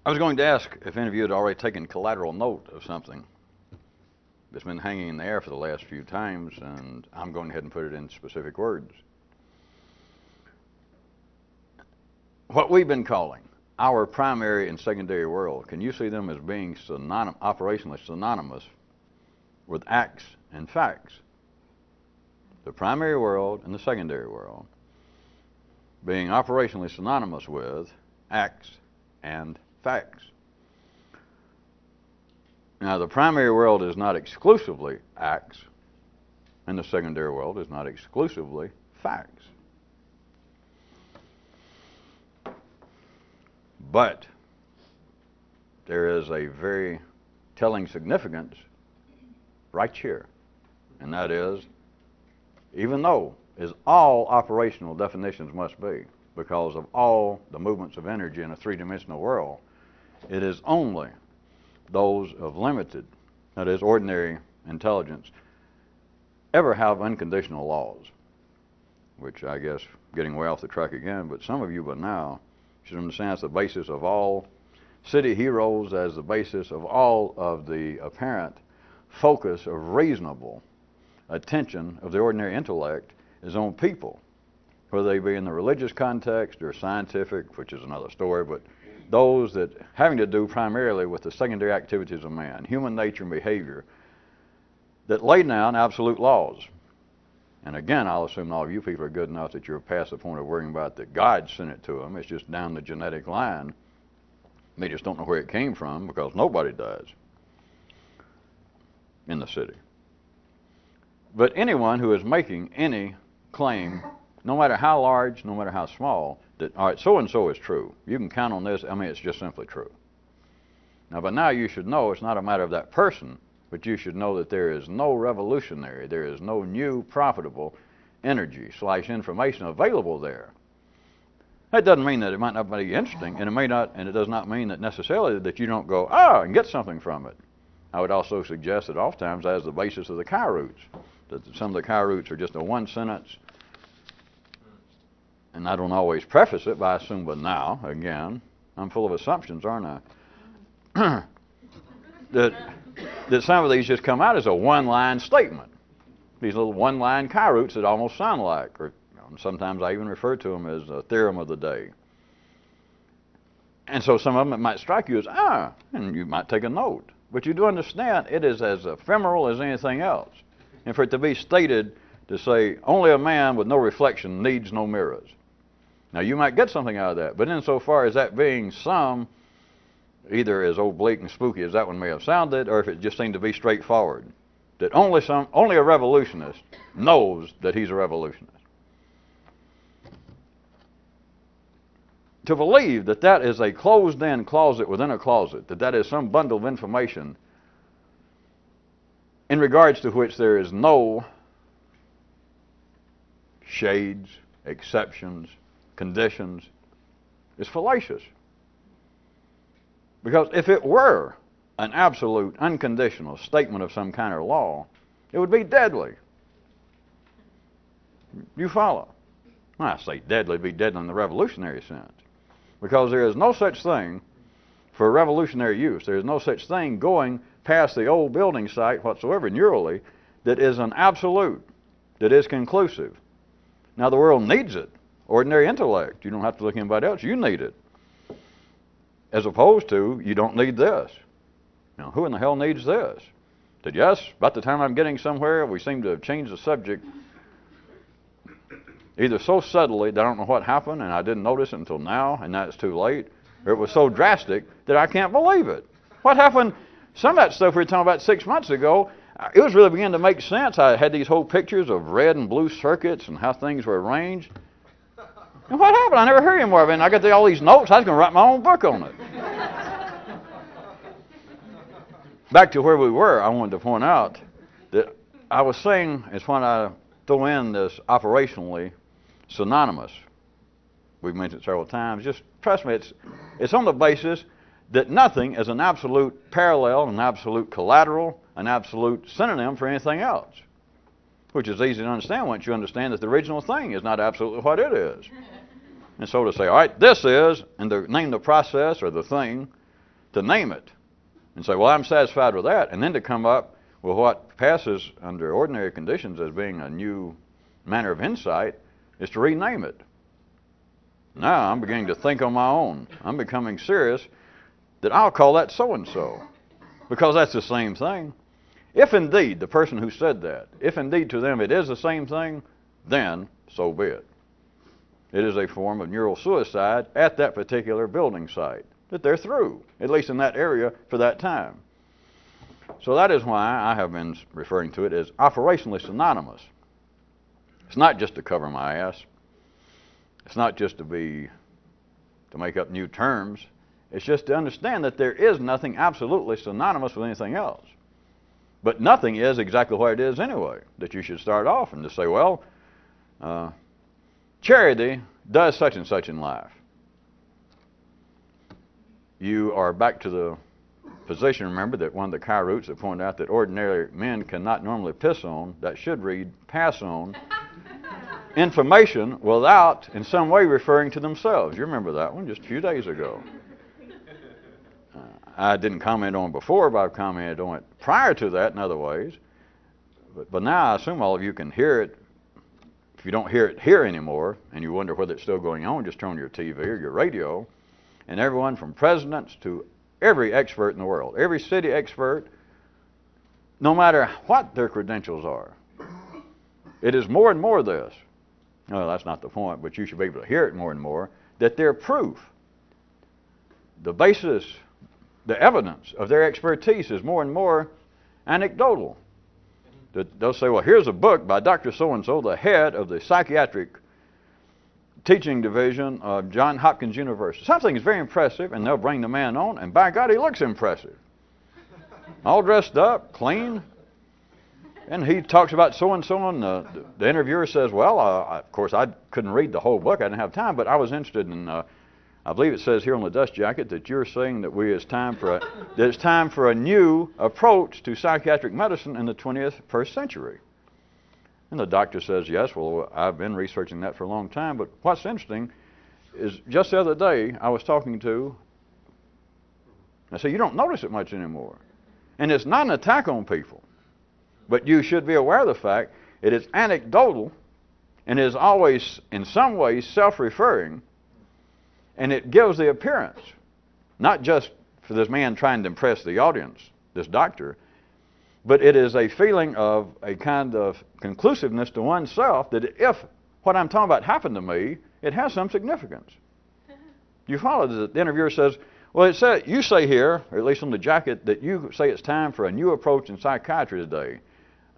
I was going to ask if any of you had already taken collateral note of something that's been hanging in the air for the last few times, and I'm going ahead and put it in specific words. What we've been calling our primary and secondary world, can you see them as being operationally synonymous with acts and facts? The primary world and the secondary world being operationally synonymous with acts and facts. Now, the primary world is not exclusively acts, and the secondary world is not exclusively facts. But there is a very telling significance right here, and that is, even though, as all operational definitions must be, because of all the movements of energy in a three-dimensional world, it is only those of limited, that is, ordinary intelligence, ever have unconditional laws, which I guess getting way off the track again, but some of you by now should understand it's the basis of all city heroes, as the basis of all of the apparent focus of reasonable attention of the ordinary intellect is on people, whether they be in the religious context or scientific, which is another story, but those that having to do primarily with the secondary activities of man, human nature and behavior, that lay down absolute laws. And again, I'll assume all of you people are good enough that you're past the point of worrying about that God sent it to them. It's just down the genetic line. They just don't know where it came from, because nobody does in the city. But anyone who is making any claim, no matter how large, no matter how small, that, all right, so-and-so is true. You can count on this. I mean, it's just simply true. Now, by now you should know it's not a matter of that person, but you should know that there is no revolutionary, there is no new profitable energy / information available there. That doesn't mean that it might not be interesting, and it may not, and it does not mean that necessarily that you don't go, and get something from it. I would also suggest that oftentimes that is the basis of the chi roots, that some of the chi roots are just a one sentence, and I don't always preface it, but I assume by now, again, I'm full of assumptions, aren't I? that some of these just come out as a one-line statement. These little one-line chi roots that almost sound like, or sometimes I even refer to them as a theorem of the day. And so some of them it might strike you as, and you might take a note. But you do understand it is as ephemeral as anything else. And for it to be stated to say, only a man with no reflection needs no mirrors. Now, you might get something out of that, but insofar as that being some, either as oblique and spooky as that one may have sounded, or if it just seemed to be straightforward, that only a revolutionist knows that he's a revolutionist. To believe that that is a closed-in closet within a closet, that is some bundle of information in regards to which there is no shades, exceptions, conditions, is fallacious. Because if it were an absolute, unconditional statement of some kind of law, it would be deadly. You follow? When I say deadly, it'd be deadly in the revolutionary sense. Because there is no such thing for revolutionary use. There is no such thing going past the old building site whatsoever, neurally, that is an absolute, that is conclusive. Now, the world needs it. Ordinary intellect. You don't have to look at anybody else. You need it. As opposed to, you don't need this. Now, who in the hell needs this? That yes, about the time I'm getting somewhere, we seem to have changed the subject either so subtly that I don't know what happened and I didn't notice it until now, and now it's too late, or it was so drastic that I can't believe it. What happened? Some of that stuff we were talking about 6 months ago, it was really beginning to make sense. I had these whole pictures of red and blue circuits and how things were arranged. And what happened? I never heard any more of it. And I got all these notes. I was going to write my own book on it. Back to where we were, I wanted to point out that I was saying is when I throw in this operationally synonymous. We've mentioned it several times. Just trust me, it's on the basis that nothing is an absolute parallel, an absolute collateral, an absolute synonym for anything else, which is easy to understand once you understand that the original thing is not absolutely what it is. And so to say, all right, this is, and to name the process or the thing to name it and say, well, I'm satisfied with that, and then to come up with what passes under ordinary conditions as being a new manner of insight is to rename it. Now I'm beginning to think on my own. I'm becoming serious that I'll call that so-and-so, because that's the same thing. If indeed the person who said that, if indeed to them it is the same thing, then so be it. It is a form of neural suicide at that particular building site that they're through, at least in that area for that time. So that is why I have been referring to it as operationally synonymous. It's not just to cover my ass. It's not just to make up new terms. It's just to understand that there is nothing absolutely synonymous with anything else. But nothing is exactly what it is anyway, that you should start off and just say, well, charity does such and such in life. You are back to the position, remember, that one of the Chi roots that pointed out that ordinary men cannot normally piss on, that should read pass on, information without in some way referring to themselves. You remember that one just a few days ago. I didn't comment on it before, but I've commented on it prior to that in other ways. But now I assume all of you can hear it. If you don't hear it here anymore, and you wonder whether it's still going on, just turn on your TV or your radio. And everyone from presidents to every expert in the world, every city expert, no matter what their credentials are, it is more and more this. No, that's not the point, but you should be able to hear it more and more, that their proof, the basis, the evidence of their expertise is more and more anecdotal. They'll say, well, here's a book by Dr. So-and-so, the head of the psychiatric teaching division of Johns Hopkins University. Something is very impressive, and they'll bring the man on, and by God, he looks impressive. All dressed up, clean. And he talks about so-and-so, and the interviewer says, well, of course, I couldn't read the whole book. I didn't have time, but I was interested in, I believe it says here on the dust jacket that you're saying that it's time for a new approach to psychiatric medicine in the 21st century. And the doctor says, yes, well, I've been researching that for a long time, but what's interesting is just the other day I was talking to, I said, you don't notice it much anymore. And it's not an attack on people. But you should be aware of the fact it is anecdotal and is always, in some ways, self-referring, and it gives the appearance, not just for this man trying to impress the audience, this doctor, but it is a feeling of a kind of conclusiveness to oneself that if what I'm talking about happened to me, it has some significance. You follow the interviewer says, well, it says, you say here, or at least on the jacket, that you say it's time for a new approach in psychiatry today.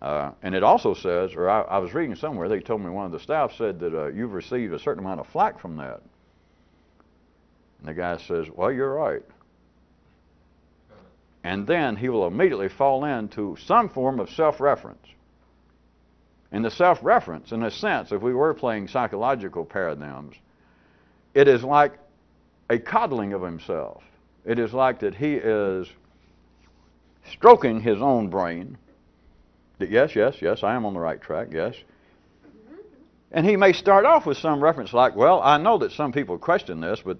And it also says, or I was reading somewhere, they told me one of the staff said that you've received a certain amount of flack from that. And the guy says, well, you're right. And then he will immediately fall into some form of self-reference. And the self-reference, in a sense, if we were playing psychological paradigms, it is like a coddling of himself. It is like that he is stroking his own brain. That yes, I am on the right track, yes. And he may start off with some reference like, well, I know that some people question this, but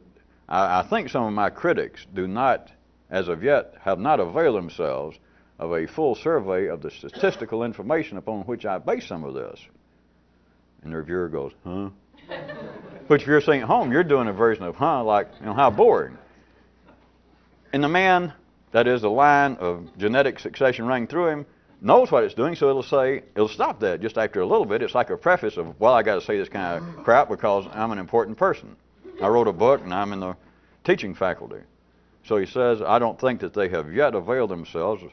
I think some of my critics do not, as of yet, have not availed themselves of a full survey of the statistical information upon which I base some of this. And the reviewer goes, huh? Which if you're saying at home, you're doing a version of huh, like, how boring. And the man, that is the line of genetic succession running through him, knows what it's doing, so it'll stop that just after a little bit. It's like a preface of, well, I got to say this kind of crap because I'm an important person. I wrote a book and I'm in the teaching faculty. So he says, I don't think that they have yet availed themselves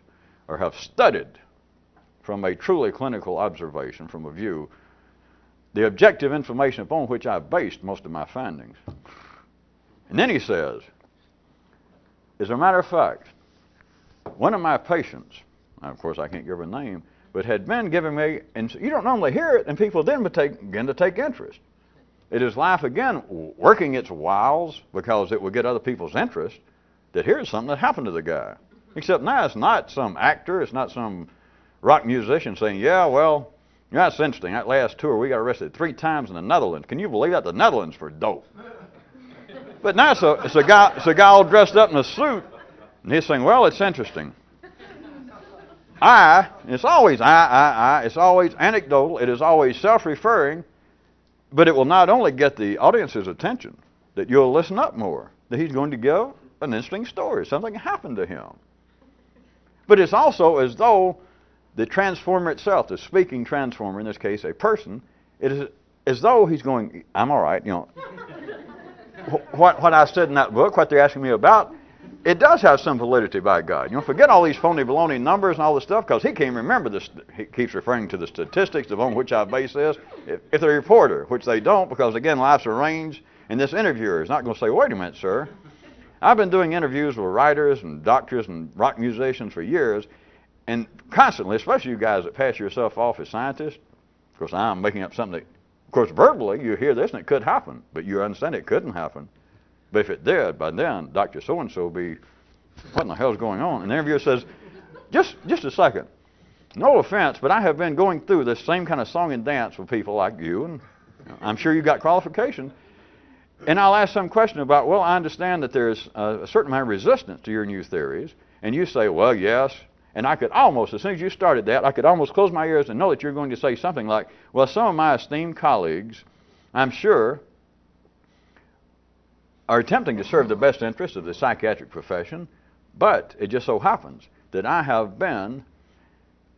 or have studied from a truly clinical observation, from a view, the objective information upon which I based most of my findings. And then he says, as a matter of fact, one of my patients, of course I can't give her a name, but had been giving me, and you don't normally hear it, and people then begin to take interest. It is life again working its wiles because it will get other people's interest, that here's something that happened to the guy. Except now it's not some actor, it's not some rock musician saying, yeah, well, that's interesting. That last tour, we got arrested 3 times in the Netherlands. Can you believe that? The Netherlands for dope. But now it's a guy all dressed up in a suit And he's saying, well, it's interesting. It's always I. It's always anecdotal. It is always self-referring. But it will not only get the audience's attention, that you'll listen up more, that he's going to give an interesting story, something happened to him. But it's also as though the transformer itself, the speaking transformer, in this case a person, it is as though he's going, I'm all right, you know. What I said in that book, what they're asking me about, it does have some validity by God. You know, forget all these phony baloney numbers and all this stuff, because he can't remember this. He keeps referring to the statistics upon which I base this. If they're a reporter, which they don't, because again, life's arranged, and this interviewer is not going to say, wait a minute, sir. I've been doing interviews with writers and doctors and rock musicians for years, and constantly, especially you guys that pass yourself off as scientists. Of course, I'm making up something that, of course, verbally, you hear this and it could happen, but you understand it couldn't happen. But if it did, by then, Dr. So-and-so will be, what in the hell's going on? And the interviewer says, just a second. No offense, but I have been going through this same kind of song and dance with people like you, and I'm sure you got qualifications. And I'll ask some question about, well, I understand that there's a certain amount of resistance to your new theories. And you say, well, yes. And I could almost, as soon as you started that, I could almost close my ears and know that you're going to say something like, well, some of my esteemed colleagues, I'm sure, are attempting to serve the best interests of the psychiatric profession, but it just so happens that I have been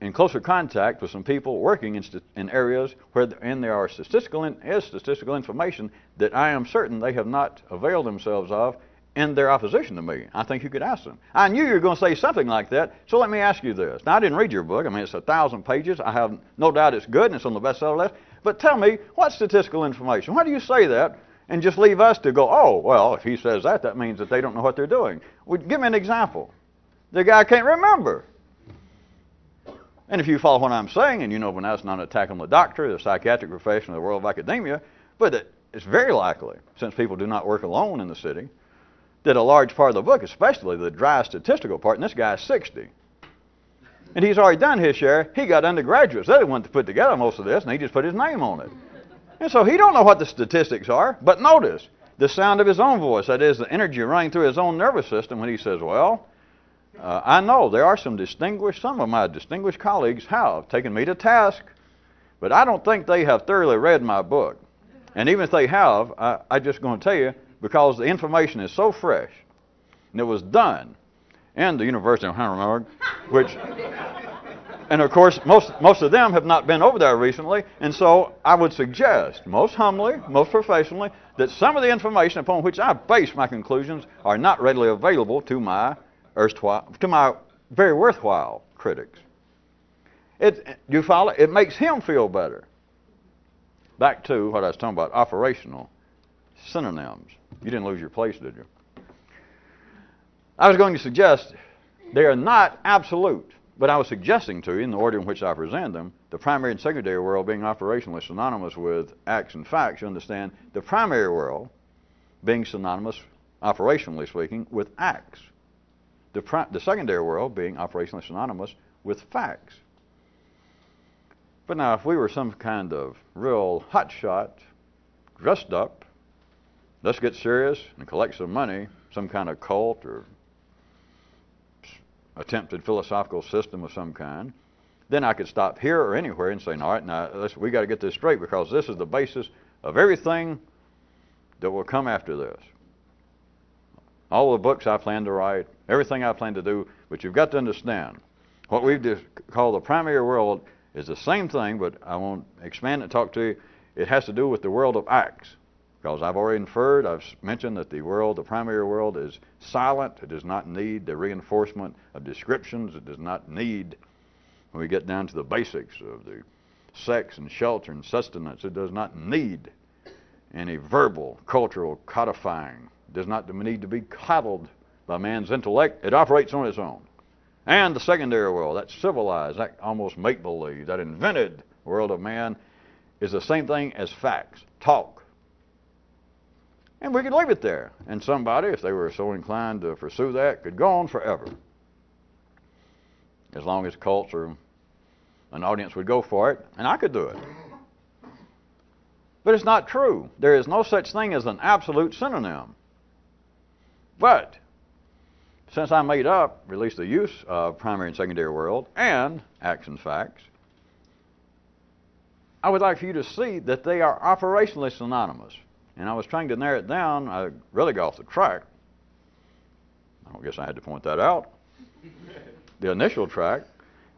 in closer contact with some people working in areas where there are statistical information that I am certain they have not availed themselves of in their opposition to me. I think you could ask them. I knew you were going to say something like that, so let me ask you this. Now, I didn't read your book. I mean, it's 1,000 pages. I have no doubt it's good, and it's on the bestseller list. But tell me, what statistical information? Why do you say that? And just leave us to go, oh, well, if he says that, that means that they don't know what they're doing. Well, give me an example. The guy can't remember. And if you follow what I'm saying, and you know when that's not an attack on the doctor, the psychiatric profession, or the world of academia, but it's very likely, since people do not work alone in the city, that a large part of the book, especially the dry statistical part, and this guy's 60. And he's already done his share. He got undergraduates. They're the ones to put together most of this, and he just put his name on it. And so he don't know what the statistics are, but notice the sound of his own voice, that is, the energy running through his own nervous system when he says, well, I know there are some of my distinguished colleagues have taken me to task, but I don't think they have thoroughly read my book. And even if they have, I'm just going to tell you, because the information is so fresh, and it was done in the University of Heidelberg, which, and of course, most of them have not been over there recently, and so I would suggest, most humbly, most professionally, that some of the information upon which I base my conclusions are not readily available to my very worthwhile critics. You follow? It makes him feel better. Back to what I was talking about, operational synonyms. You didn't lose your place, did you? I was going to suggest they are not absolute, but I was suggesting to you, in the order in which I present them, the primary and secondary world being operationally synonymous with acts and facts. You understand? The primary world being synonymous, operationally speaking, with acts. The secondary world being operationally synonymous with facts. But now, if we were some kind of real hotshot, dressed up, let's get serious and collect some money, some kind of cult or attempted philosophical system of some kind, then I could stop here or anywhere and say, all right, now we got to get this straight, because this is the basis of everything that will come after this. All the books I plan to write, everything I plan to do, but you've got to understand, what we've just called the primary world is the same thing, but I won't expand and talk to you. It has to do with the world of acts, because I've already inferred, I've mentioned that the primary world is silent. It does not need the reinforcement of descriptions. It does not need, when we get down to the basics of the sex and shelter and sustenance, it does not need any verbal, cultural codifying. It does not need to be coddled by man's intellect. It operates on its own. And the secondary world, that civilized, that almost make-believe, that invented world of man, is the same thing as facts, talk. And we could leave it there. And somebody, if they were so inclined to pursue that, could go on forever. As long as cults or an audience would go for it, and I could do it. But it's not true. There is no such thing as an absolute synonym. But since I made up, at least the use of primary and secondary world and acts and facts, I would like for you to see that they are operationally synonymous. And I was trying to narrow it down. I really got off the track. I don't guess I had to point that out. The initial track,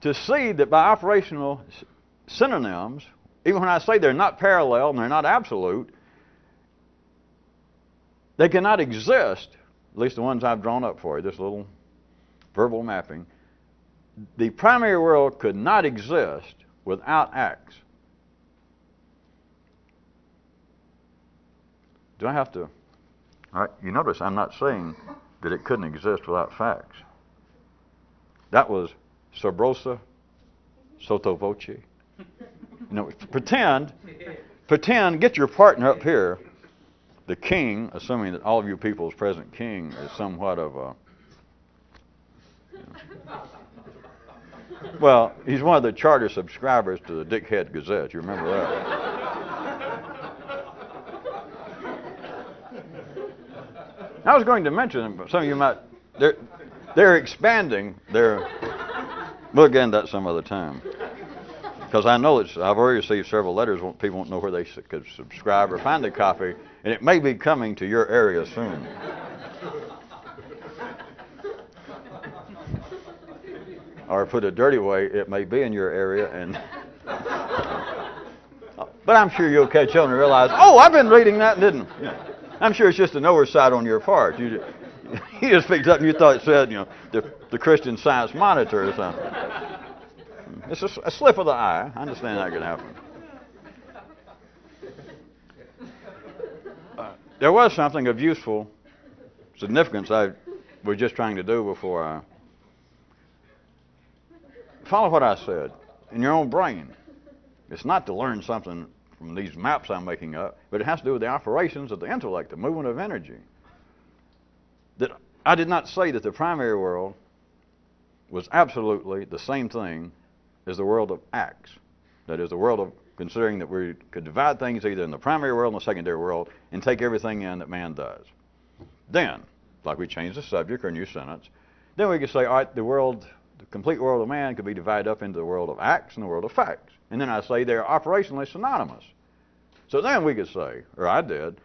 to see that by operational synonyms, even when I say they're not parallel and they're not absolute, they cannot exist, at least the ones I've drawn up for you, this little verbal mapping. The primary world could not exist without acts. Do I have to? All right, you notice I'm not saying that it couldn't exist without facts. That was sub rosa, sotto voce. You know, pretend, get your partner up here, the king, assuming that all of you people's present king is somewhat of a, well, he's one of the charter subscribers to the Dickhead Gazette. You remember that? I was going to mention, but some of you might, they're expanding their, we'll get into that some other time. Because I know I've already received several letters, people won't know where they could subscribe or find a copy, and it may be coming to your area soon. Or put a dirty way, it may be in your area, and but I'm sure you'll catch on and realize, oh, I've been reading that, didn't I? Yeah. I'm sure it's just an oversight on your part. You just picked up and you thought it said, the Christian Science Monitor or something. It's a slip of the eye. I understand that can happen. There was something of useful significance I was just trying to do before I follow what I said in your own brain. It's not to learn something from these maps I'm making up, but it has to do with the operations of the intellect, the movement of energy. That I did not say that the primary world was absolutely the same thing as the world of acts. That is, the world of considering that we could divide things either in the primary world and the secondary world and take everything in that man does. Then, like we change the subject or a new sentence, then we could say, all right, the complete world of man could be divided up into the world of acts and the world of facts. And then I say they're operationally synonymous. So then we could say, or I did,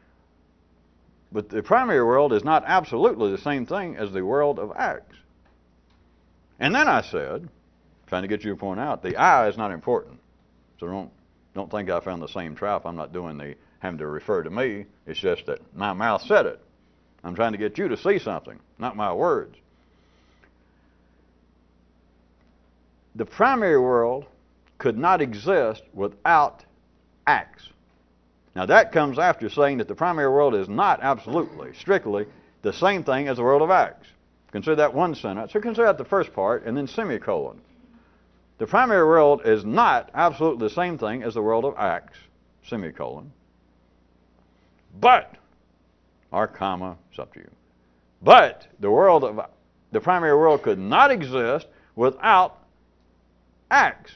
but the primary world is not absolutely the same thing as the world of acts. And then I said, trying to get you to point out, the I is not important. So don't think I found the same trap. I'm not doing the having to refer to me. It's just that my mouth said it. I'm trying to get you to see something, not my words. The primary world could not exist without acts. Now that comes after saying that the primary world is not absolutely, strictly, the same thing as the world of acts. Consider that one sentence, or consider that the first part, and then semicolon. The primary world is not absolutely the same thing as the world of acts, semicolon. But, or comma, it's up to you. But the primary world could not exist without acts.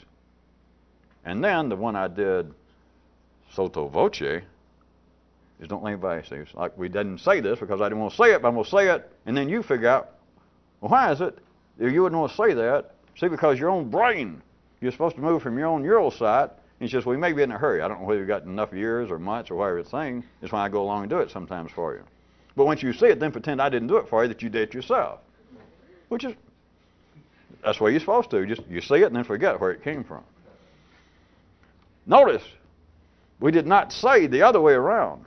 And then the one I did sotto voce is don't let anybody say it's like we didn't say this because I didn't want to say it, but I'm going to say it, and then you figure out, well, why is it you wouldn't want to say that? See, because your own brain, you're supposed to move from your own neural site, and it's just, we may be in a hurry. I don't know whether you've got enough years or months or whatever thing. It's why I go along and do it sometimes for you. But once you see it, then pretend I didn't do it for you, that you did it yourself. Which is, that's the way you're supposed to. Just you see it and then forget where it came from. Notice, we did not say the other way around.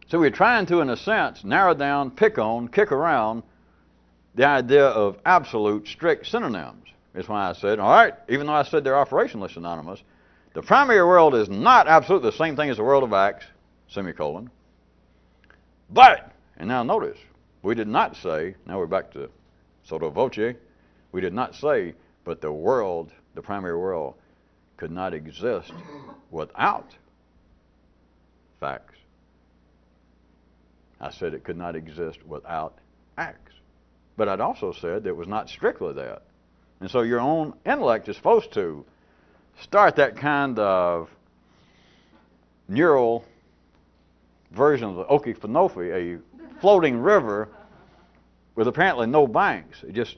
So we're trying to, in a sense, narrow down, pick on, kick around the idea of absolute, strict synonyms. That's why I said, all right, even though I said they're operationally synonymous, the primary world is not absolutely the same thing as the world of acts, semicolon. But, and now notice, we did not say, now we're back to sotto voce, we did not say, but the world, the primary world, could not exist without facts. I said it could not exist without acts. But I'd also said that it was not strictly that. And so your own intellect is supposed to start that kind of neural version of the Okefenokee, a floating river with apparently no banks. It just,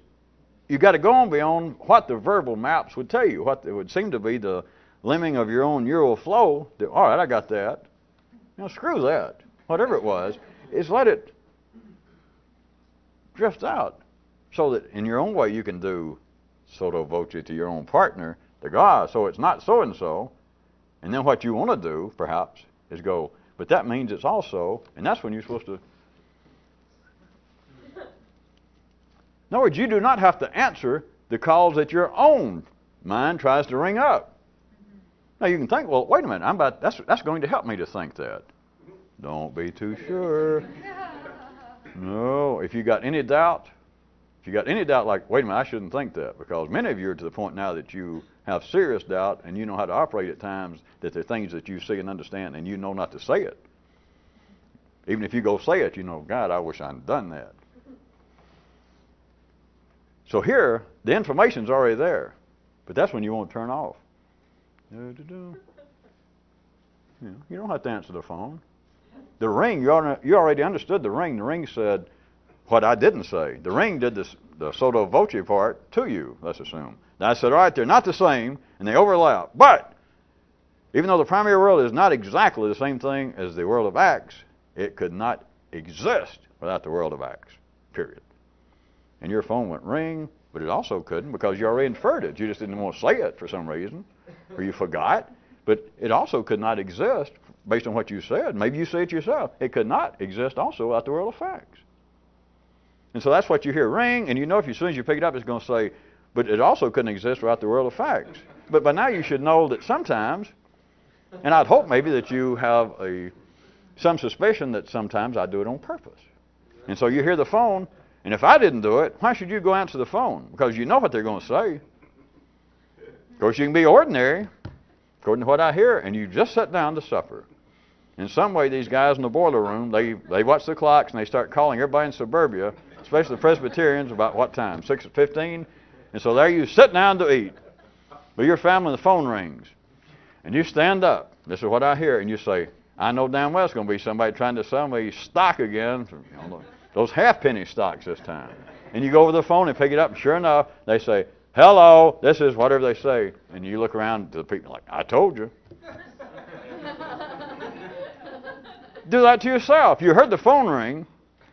you got to go on beyond what the verbal maps would tell you, what it would seem to be the limiting of your own neural flow. That, all right, I got that. Screw that. Whatever it was, is let it drift out, so that in your own way you can do sotto voce to your own partner, to God, so it's not so and so. And then what you want to do, perhaps, is go, but that means it's also, and that's when you're supposed to. In other words, you do not have to answer the calls that your own mind tries to ring up. Now you can think, well, wait a minute, that's going to help me to think that. Don't be too sure. No, if you got any doubt, like, wait a minute, I shouldn't think that, because many of you are to the point now that you have serious doubt and you know how to operate at times, that there are things that you see and understand and you know not to say it. Even if you go say it, you know, God, I wish I'd done that. So here, the information's already there, but that's when you want to turn off. You don't have to answer the phone. The ring, you already understood the ring. The ring said what I didn't say. The ring did the sotto voce part to you, let's assume. Now I said, all right, they're not the same, and they overlap. But even though the primary world is not exactly the same thing as the world of acts, it could not exist without the world of acts, period. And your phone went ring, but it also couldn't, because you already inferred it. You just didn't want to say it for some reason, or you forgot. But it also could not exist based on what you said. Maybe you say it yourself. It could not exist also without the world of facts. And so that's what you hear ring, and you know if as soon as you pick it up, it's going to say, but it also couldn't exist without the world of facts. But by now you should know that sometimes, and I'd hope maybe that you have some suspicion that sometimes I do it on purpose. And so you hear the phone, and if I didn't do it, why should you go answer the phone? Because you know what they're going to say. Of course, you can be ordinary, according to what I hear, and you just sit down to supper. In some way, these guys in the boiler room, they watch the clocks and they start calling everybody in suburbia, especially the Presbyterians, about what time? 6:15? And so there you sit down to eat. But your family, the phone rings. And you stand up. This is what I hear. And you say, I know damn well it's going to be somebody trying to sell me stock again. Those half-penny stocks this time. And you go over the phone and pick it up, and sure enough, they say, hello, this is whatever they say. And you look around to the people like, I told you. Do that to yourself. You heard the phone ring,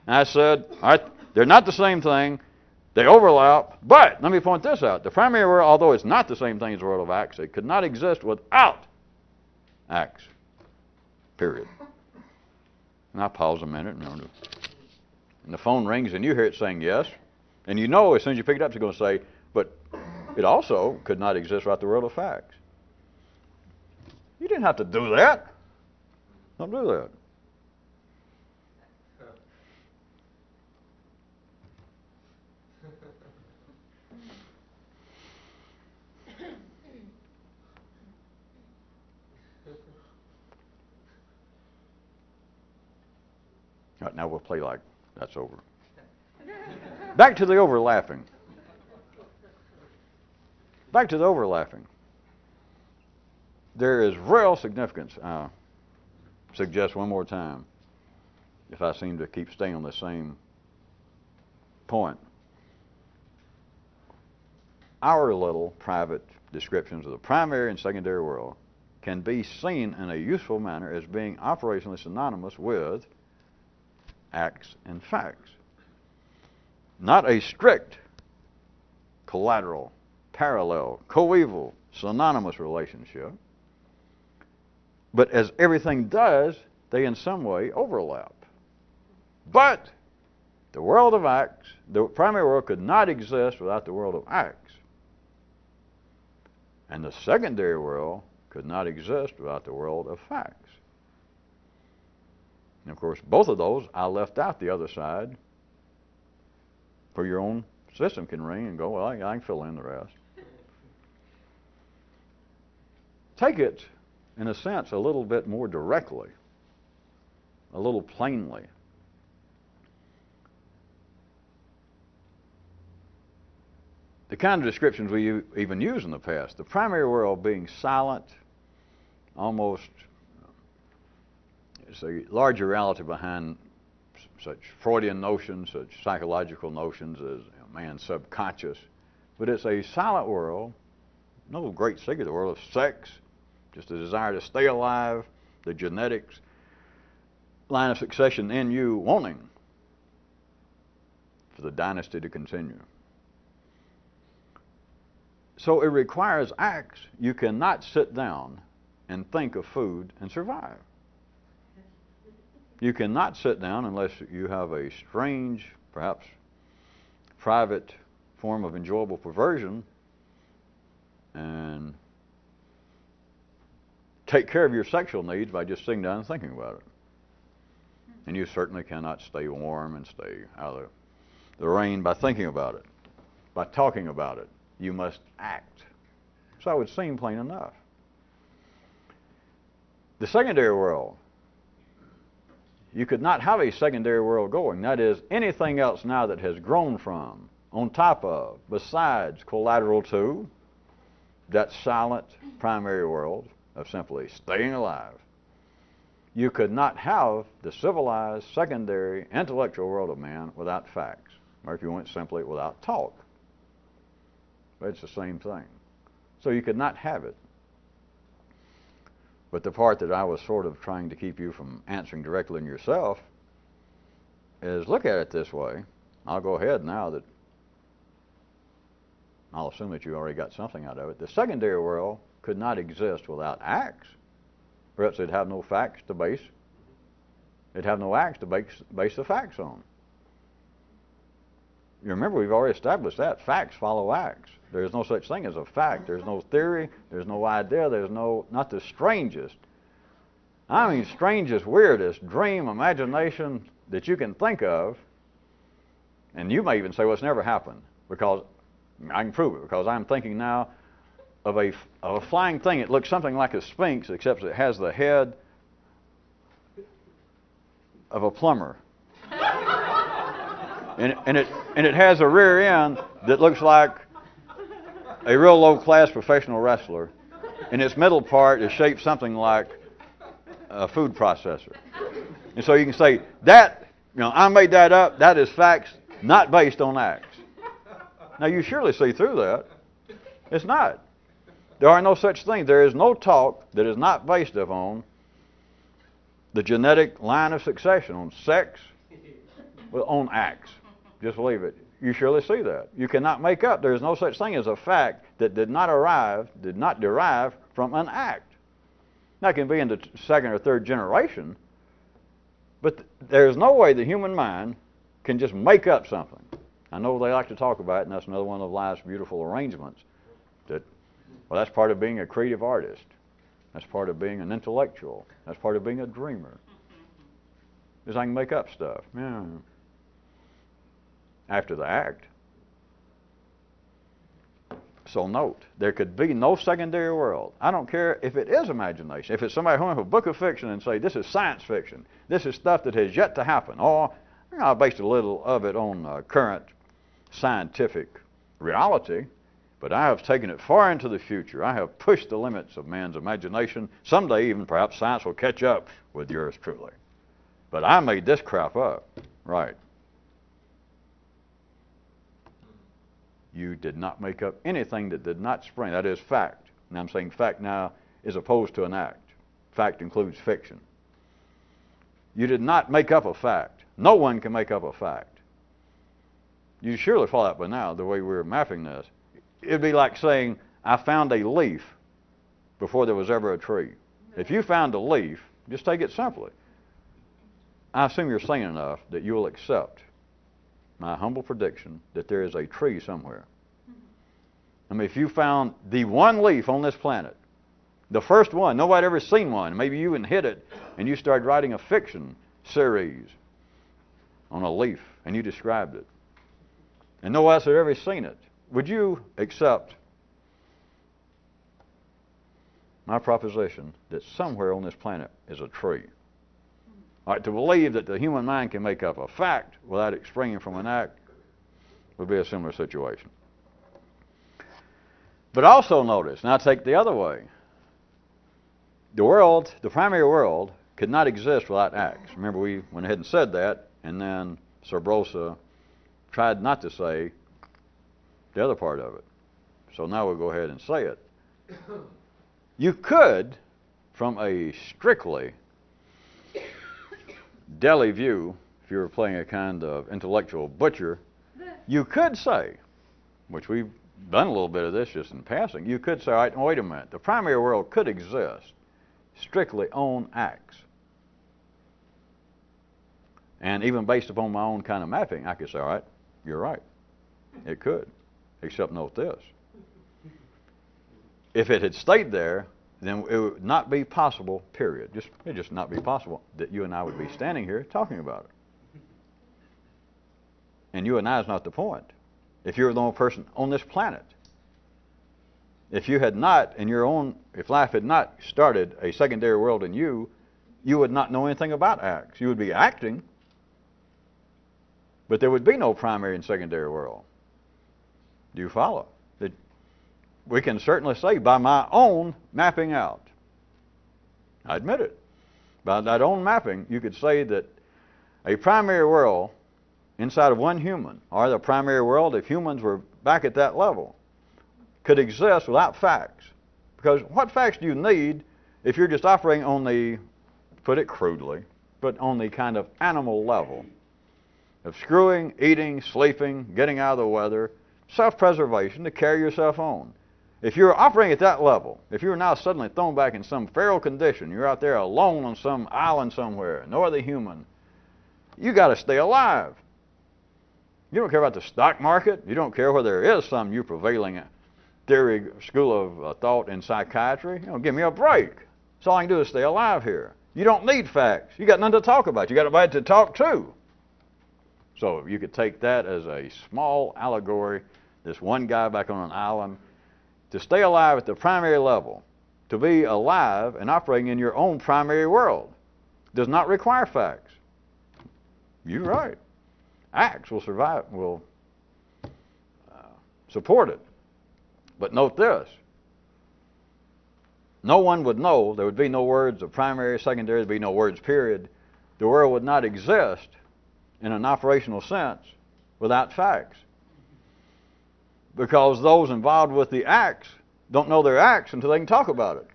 and I said, all right, they're not the same thing. They overlap. But let me point this out. The primary world, although it's not the same thing as the world of acts, it could not exist without acts. Period. And I pause a minute. And the phone rings, and you hear it saying yes. And you know as soon as you pick it up, it's going to say, but it also could not exist without the world of facts. You didn't have to do that. Don't do that. All right, now we'll play like that's over. Back to the overlapping. Back to the overlapping. There is real significance. I'll suggest one more time, if I seem to keep staying on the same point. Our little private descriptions of the primary and secondary world can be seen in a useful manner as being operationally synonymous with acts and facts. Not a strict, collateral, parallel, coeval, synonymous relationship, but as everything does, they in some way overlap. But the world of acts, the primary world could not exist without the world of acts. And the secondary world could not exist without the world of facts. And of course, both of those, I left out the other side for your own system can ring and go, well, I can fill in the rest. Take it, in a sense, a little bit more directly, a little plainly. The kind of descriptions we even use in the past, the primary world being silent, almost, it's a larger reality behind such Freudian notions, such psychological notions as man's subconscious. But it's a silent world, no great secret, the world of sex, just the desire to stay alive, the genetics, line of succession in you wanting for the dynasty to continue. So it requires acts. You cannot sit down and think of food and survive. You cannot sit down unless you have a strange, perhaps private form of enjoyable perversion and take care of your sexual needs by just sitting down and thinking about it. And you certainly cannot stay warm and stay out of the rain by thinking about it, by talking about it. You must act. So it would seem plain enough. The secondary world, you could not have a secondary world going. That is, anything else now that has grown from, on top of, besides, collateral to, that silent primary world of simply staying alive. You could not have the civilized, secondary, intellectual world of man without facts, or if you went simply without talk. But it's the same thing. So you could not have it. But the part that I was sort of trying to keep you from answering directly in yourself is look at it this way. I'll go ahead now that I'll assume that you already got something out of it. The secondary world could not exist without acts. Perhaps it'd have no facts to base. It'd have no acts to base the facts on. You remember, we've already established that. Facts follow acts. There's no such thing as a fact. There's no theory. There's no idea. There's not the strangest, I mean strangest, weirdest dream, imagination that you can think of. And you may even say, well, it's never happened, because I can prove it, because I'm thinking now of a flying thing. It looks something like a sphinx, except it has the head of a plumber. And it has a rear end that looks like a real low-class professional wrestler, and its middle part is shaped something like a food processor. And so you can say, that, I made that up, that is facts not based on acts. Now you surely see through that. It's not. There are no such things. There is no talk that is not based upon the genetic line of succession, on sex, on acts. Just believe it. You surely see that. You cannot make up. There is no such thing as a fact that did not derive from an act. Now, it can be in the second or third generation, but there's no way the human mind can just make up something. I know they like to talk about it, and that's another one of life's beautiful arrangements. That's part of being a creative artist. That's part of being an intellectual. That's part of being a dreamer. Is I can make up stuff. Yeah. After the act. So note, there could be no secondary world. I don't care if it is imagination. If it's somebody who has a book of fiction and say, this is science fiction, this is stuff that has yet to happen, or I based a little of it on current scientific reality, but I have taken it far into the future. I have pushed the limits of man's imagination. Someday even perhaps science will catch up with yours truly. But I made this crap up. Right. You did not make up anything that did not spring. That is fact. And I'm saying fact now is opposed to an act. Fact includes fiction. You did not make up a fact. No one can make up a fact. You surely follow that by now, the way we're mapping this. It'd be like saying, I found a leaf before there was ever a tree. If you found a leaf, just take it simply. I assume you're sane enough that you will accept my humble prediction that there is a tree somewhere. I mean, if you found the one leaf on this planet, the first one, nobody ever seen one, maybe you even hid it, and you started writing a fiction series on a leaf, and you described it, and no one else had ever seen it, would you accept my proposition that somewhere on this planet is a tree? All right, to believe that the human mind can make up a fact without it springing from an act would be a similar situation. But also notice, now take the other way. The world, the primary world, could not exist without acts. Remember, we went ahead and said that And then Sabrosa tried not to say the other part of it. So now we'll go ahead and say it. You could, from a strictly deli view, if you were playing a kind of intellectual butcher, you could say, which we've done a little bit of this just in passing, you could say, all right, wait a minute, the primary world could exist strictly on acts. And even based upon my own kind of mapping, I could say, all right, you're right, it could, except note this. If it had stayed there, then it would not be possible, period. It'd just not be possible that you and I would be standing here talking about it. And you and I is not the point. If you were the only person on this planet, if you had not, if life had not started a secondary world in you, you would not know anything about acts. You would be acting, but there would be no primary and secondary world. Do you follow? We can certainly say by my own mapping out. I admit it. By that own mapping, you could say that a primary world inside of one human, or the primary world if humans were back at that level, could exist without facts. Because what facts do you need if you're just operating on the, put it crudely, but on the kind of animal level of screwing, eating, sleeping, getting out of the weather, self-preservation to carry yourself on. If you're operating at that level, if you're now suddenly thrown back in some feral condition, you're out there alone on some island somewhere, no other human, you got to stay alive. You don't care about the stock market. You don't care whether there is some new prevailing theory, school of thought in psychiatry. Give me a break. That's all I can do is stay alive here. You don't need facts. You got nothing to talk about. You got nobody to talk to. So you could take that as a small allegory, this one guy back on an island. To stay alive at the primary level, to be alive and operating in your own primary world, does not require facts. You're right. Acts will survive, will support it. But note this. No one would know, there would be no words of primary, secondary, there would be no words, period. The world would not exist in an operational sense without facts. Because those involved with the acts don't know their acts until they can talk about it.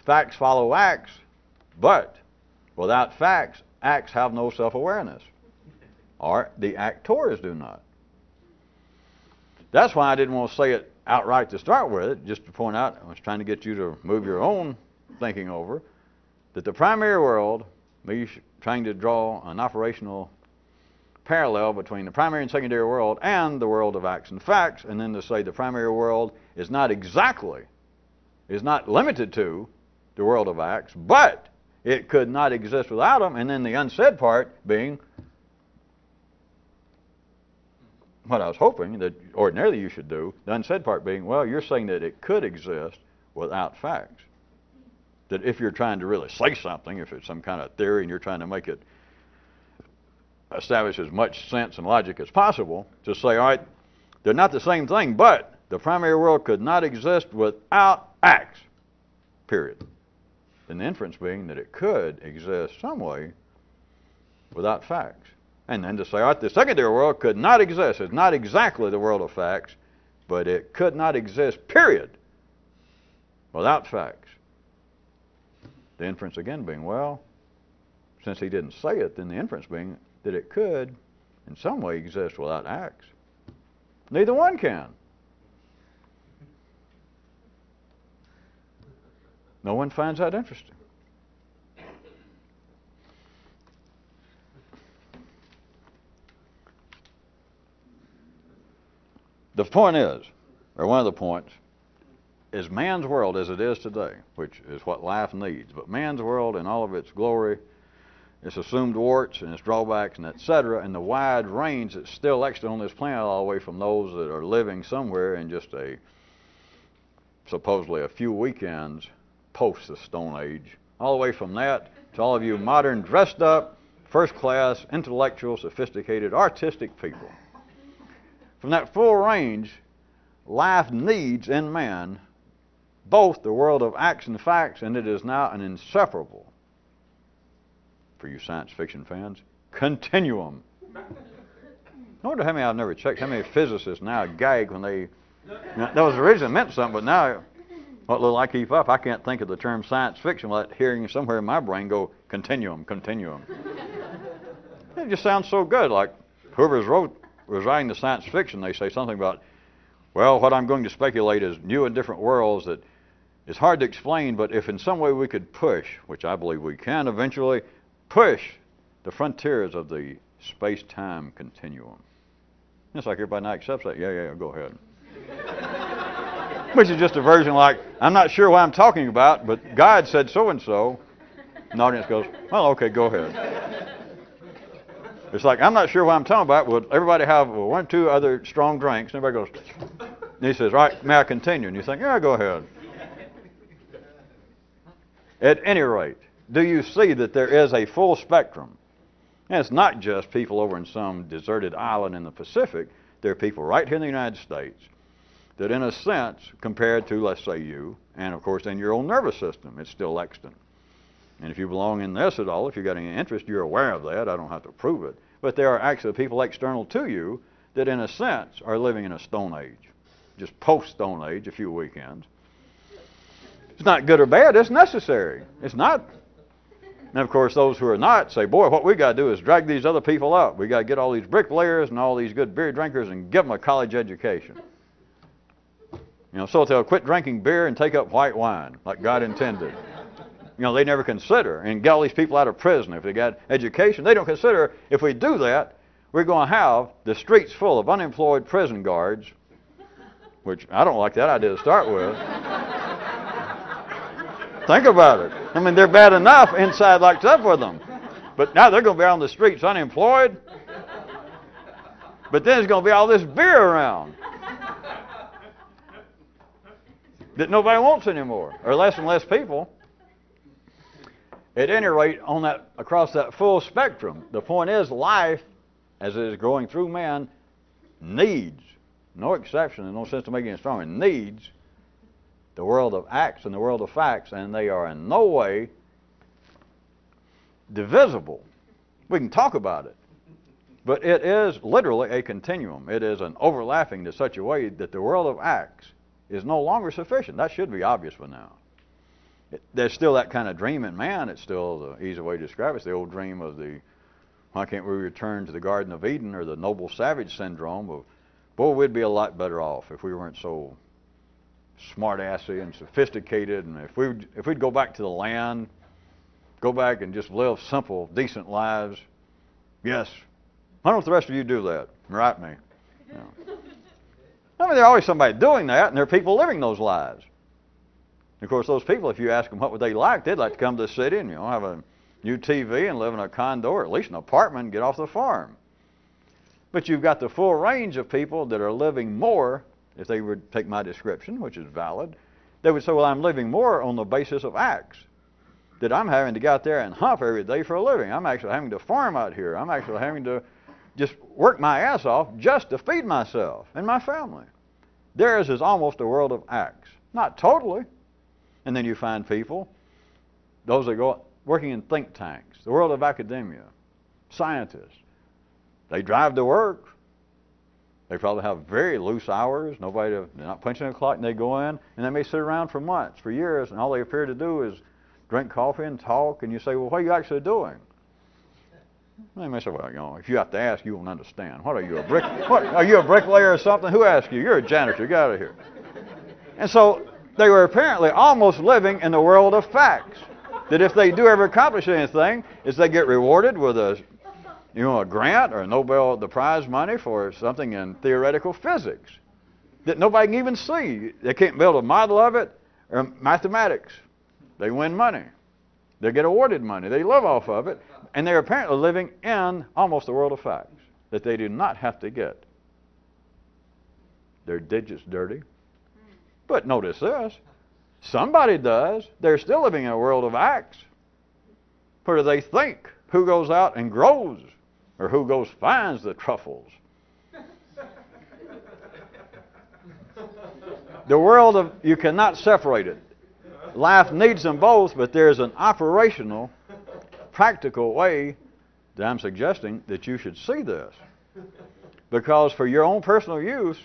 Facts follow acts, but without facts, acts have no self-awareness. Or the actors do not. That's why I didn't want to say it outright to start with, just to point out, I was trying to get you to move your own thinking over, that the primary world, me trying to draw an operational parallel between the primary and secondary world and the world of acts and facts, and then to say the primary world is not limited to the world of acts, but it could not exist without them, and then the unsaid part being what I was hoping that ordinarily you should do, the unsaid part being, well, you're saying that it could exist without facts. That if you're trying to really say something, if it's some kind of theory and you're trying to make it establish as much sense and logic as possible, to say, all right, they're not the same thing, but the primary world could not exist without acts, period. And the inference being that it could exist some way without facts. And then to say, all right, the secondary world could not exist. It's not exactly the world of facts, but it could not exist, period, without facts. The inference again being, well, since he didn't say it, then the inference being that it could in some way exist without acts. Neither one can. No one finds that interesting. The point is, or one of the points, is man's world as it is today, which is what life needs, but man's world in all of its glory, its assumed warts and its drawbacks and etc., and the wide range that's still extant on this planet, all the way from those that are living somewhere in just supposedly a few weekends post the Stone Age, all the way from that to all of you modern, dressed up, first class, intellectual, sophisticated, artistic people. From that full range, life needs in man both the world of acts and facts, and it is now an inseparable for you science fiction fans, continuum. I wonder how many I've never checked, how many physicists now gag when they, that was originally meant something, but now, what little I keep up, I can't think of the term science fiction without hearing somewhere in my brain go, continuum, continuum. It just sounds so good, like whoever was writing the science fiction, they say something about, well, what I'm going to speculate is new and different worlds that is hard to explain, but if in some way we could push, which I believe we can eventually, push the frontiers of the space-time continuum. It's like everybody now accepts that. Yeah, go ahead. Which is just a version like, I'm not sure what I'm talking about, but God said so-and-so. And the audience goes, well, okay, go ahead. It's like, I'm not sure what I'm talking about. Would everybody have one or two other strong drinks? And everybody goes, and he says, right, may I continue? And you think, yeah, go ahead. At any rate, do you see that there is a full spectrum? And it's not just people over in some deserted island in the Pacific. There are people right here in the United States that, in a sense, compared to, let's say, you, and of course in your own nervous system, it's still extant. And if you belong in this at all, if you've got any interest, you're aware of that. I don't have to prove it. But there are actually people external to you that, in a sense, are living in a Stone Age, just post-Stone Age, a few weekends. It's not good or bad. It's necessary. It's not. And, of course, those who are not say, boy, what we got to do is drag these other people up. We got to get all these bricklayers and all these good beer drinkers and give them a college education. You know, so they'll quit drinking beer and take up white wine like God intended. You know, they never consider, and get all these people out of prison if they got education. They don't consider, if we do that, we're going to have the streets full of unemployed prison guards, which I don't like that idea to start with. Think about it. I mean, they're bad enough inside locked up with them. But now they're going to be out on the streets unemployed. But then there's going to be all this beer around that nobody wants anymore, or less and less people. At any rate, on that, across that full spectrum, the point is life, as it is growing through man, needs, no exception, in no sense to making it stronger, needs the world of acts and the world of facts, and they are in no way divisible. We can talk about it, but it is literally a continuum. It is an overlapping to such a way that the world of acts is no longer sufficient. That should be obvious by now. There's still that kind of dream in man. It's still the easy way to describe it. It's the old dream of the, why can't we return to the Garden of Eden, or the noble savage syndrome of, boy, we'd be a lot better off if we weren't so smart-assy and sophisticated, and if we'd go back to the land, go back and just live simple, decent lives. Yes. Why don't the rest of you do that? Right, me. You know. I mean, there's always somebody doing that, and there are people living those lives. Of course, those people, if you ask them what would they like, they'd like to come to the city and, you know, have a new TV and live in a condo, or at least an apartment, and get off the farm. But you've got the full range of people that are living more, if they would take my description, which is valid. They would say, well, I'm living more on the basis of acts, that I'm having to get out there and hump every day for a living. I'm actually having to farm out here. I'm actually having to just work my ass off just to feed myself and my family. Theirs is almost a world of acts. Not totally. And then you find people, those that go working in think tanks, the world of academia, scientists. They drive to work. They probably have very loose hours. They're not punching a clock, and they go in, and they may sit around for months, for years, and all they appear to do is drink coffee and talk. And you say, well, what are you actually doing? And they may say, well, you know, if you have to ask, you won't understand. What are you, are you a bricklayer or something? Who asked you? You're a janitor. Get out of here. And so they were apparently almost living in the world of facts. That if they do ever accomplish anything, is they get rewarded with a grant or a Nobel Prize money for something in theoretical physics that nobody can even see. They can't build a model of it, or mathematics. They win money. They get awarded money. They live off of it. And they're apparently living in almost the world of facts that they do not have to get their digits dirty. But notice this. Somebody does. They're still living in a world of acts. Where they think who goes out and grows, or who goes finds the truffles. The world of, you cannot separate it. Life needs them both, but there's an operational practical way that I'm suggesting that you should see this. Because for your own personal use,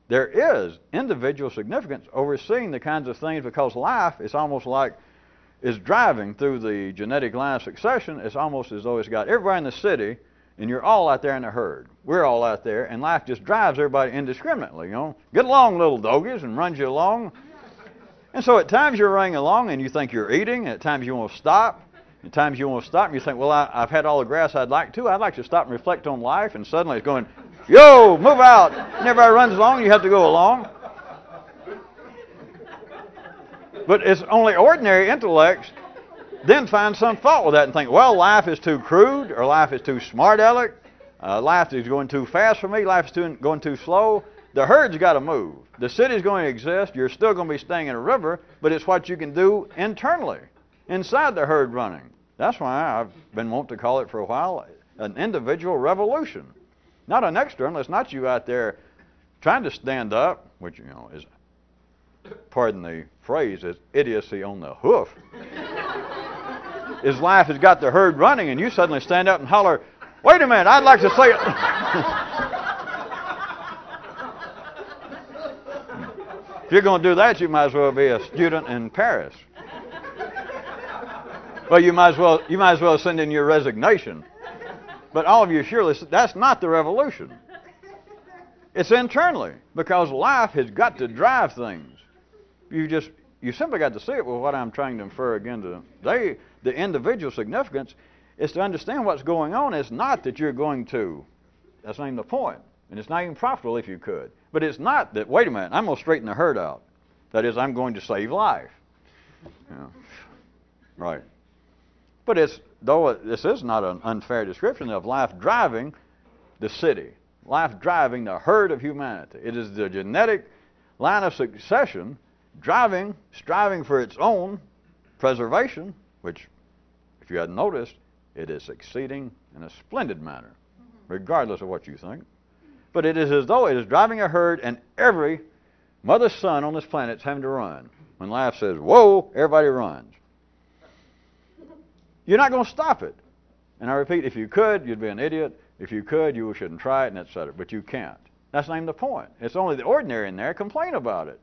there is individual significance overseeing the kinds of things, because life is almost like is driving through the genetic line of succession. It's almost as though it's got everybody in the city, and you're all out there in the herd. We're all out there, and life just drives everybody indiscriminately, you know. Get along, little doggies, and runs you along. And so at times you're running along, and you think you're eating, and at times you want to stop. At times you want to stop, and you think, well, I've had all the grass I'd like to. I'd like to stop and reflect on life, and suddenly it's going, yo, move out. And everybody runs along, you have to go along. But it's only ordinary intellects then find some fault with that and think, well, life is too crude, or life is too smart aleck, life is going too fast for me, life is going too slow. The herd's got to move. The city's going to exist. You're still going to be staying in a river, but it's what you can do internally, inside the herd running. That's why I've been wanting to call it for a while an individual revolution. Not an external. It's not you out there trying to stand up, which, you know, is, pardon the phrase, is idiocy on the hoof. His life has got the herd running, and you suddenly stand up and holler, wait a minute, I'd like to say it. If you're going to do that, you might as well be a student in Paris. Well, you might as well send in your resignation. But all of you, surely, that's not the revolution. It's internally, because life has got to drive things. You simply got to see it with what I'm trying to infer again today. The individual significance is to understand what's going on. It's not that you're going to, that's not even the point. And it's not even profitable if you could. But it's not that, wait a minute, I'm going to straighten the herd out. That is, I'm going to save life. You know, right. But though this is not an unfair description of life driving the city, life driving the herd of humanity. It is the genetic line of succession striving for its own preservation, which, if you hadn't noticed, it is succeeding in a splendid manner, regardless of what you think. But it is as though it is driving a herd, and every mother's son on this planet is having to run. When life says, whoa, everybody runs. You're not going to stop it. And I repeat, if you could, you'd be an idiot. If you could, you shouldn't try it, and etc. But you can't. That's not even the point. It's only the ordinary in there complain about it.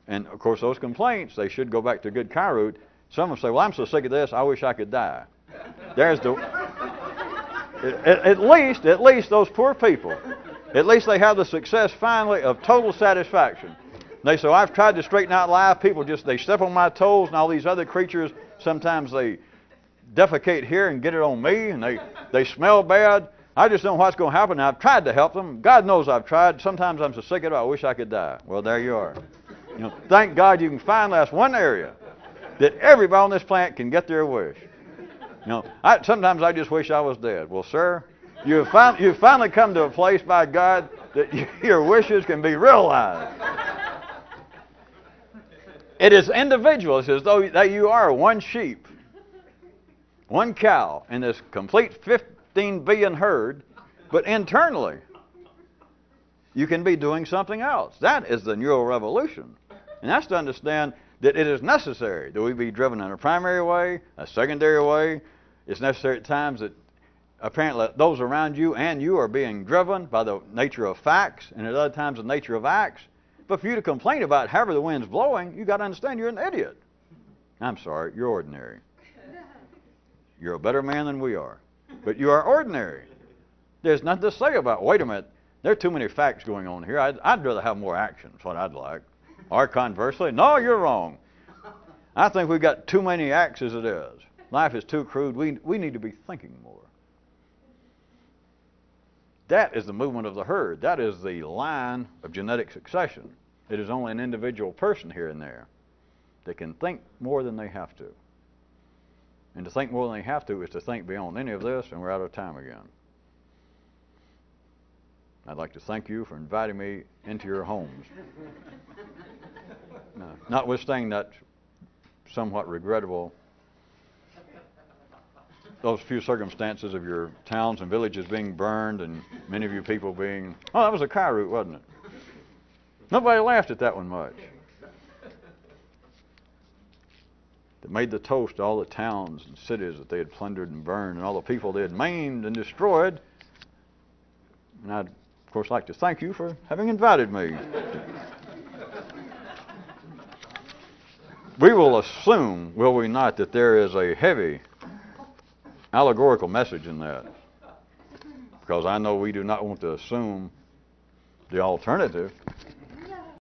And, of course, those complaints, they should go back to good Kairut. Some will say, well, I'm so sick of this, I wish I could die. There's the... At least those poor people, at least they have the success finally of total satisfaction. They say, I've tried to straighten out life. People they step on my toes, and all these other creatures, sometimes they defecate here and get it on me, and they smell bad. I just don't know what's going to happen. I've tried to help them. God knows I've tried. Sometimes I'm so sick of it, I wish I could die. Well, there you are. You know, thank God you can find that's one area that everybody on this planet can get their wish. You know, sometimes I just wish I was dead. Well, sir, you've finally come to a place, by God, that your wishes can be realized. It is individual. It's as though that you are one sheep, one cow in this complete 15 billion herd, but internally, you can be doing something else. That is the neural revolution. And that's to understand that it is necessary that we be driven in a primary way, a secondary way. It's necessary at times that apparently those around you and you are being driven by the nature of facts, and at other times the nature of acts. But for you to complain about however the wind's blowing, you've got to understand you're an idiot. I'm sorry, you're ordinary. You're a better man than we are. But you are ordinary. There's nothing to say about, wait a minute, there are too many facts going on here. I'd rather have more action, is what I'd like. Or conversely, no, you're wrong. I think we've got too many acts as it is. Life is too crude. We need to be thinking more. That is the movement of the herd. That is the line of genetic succession. It is only an individual person here and there that can think more than they have to. And to think more than they have to is to think beyond any of this, and we're out of time again. I'd like to thank you for inviting me into your homes. Notwithstanding that somewhat regrettable, those few circumstances of your towns and villages being burned and many of you people being, oh, that was a Kairut, wasn't it? Nobody laughed at that one much. that made the toast to all the towns and cities that they had plundered and burned and all the people they had maimed and destroyed. And I'd, of course, like to thank you for having invited me. We will assume, will we not, that there is a heavy allegorical message in that. Because I know we do not want to assume the alternative.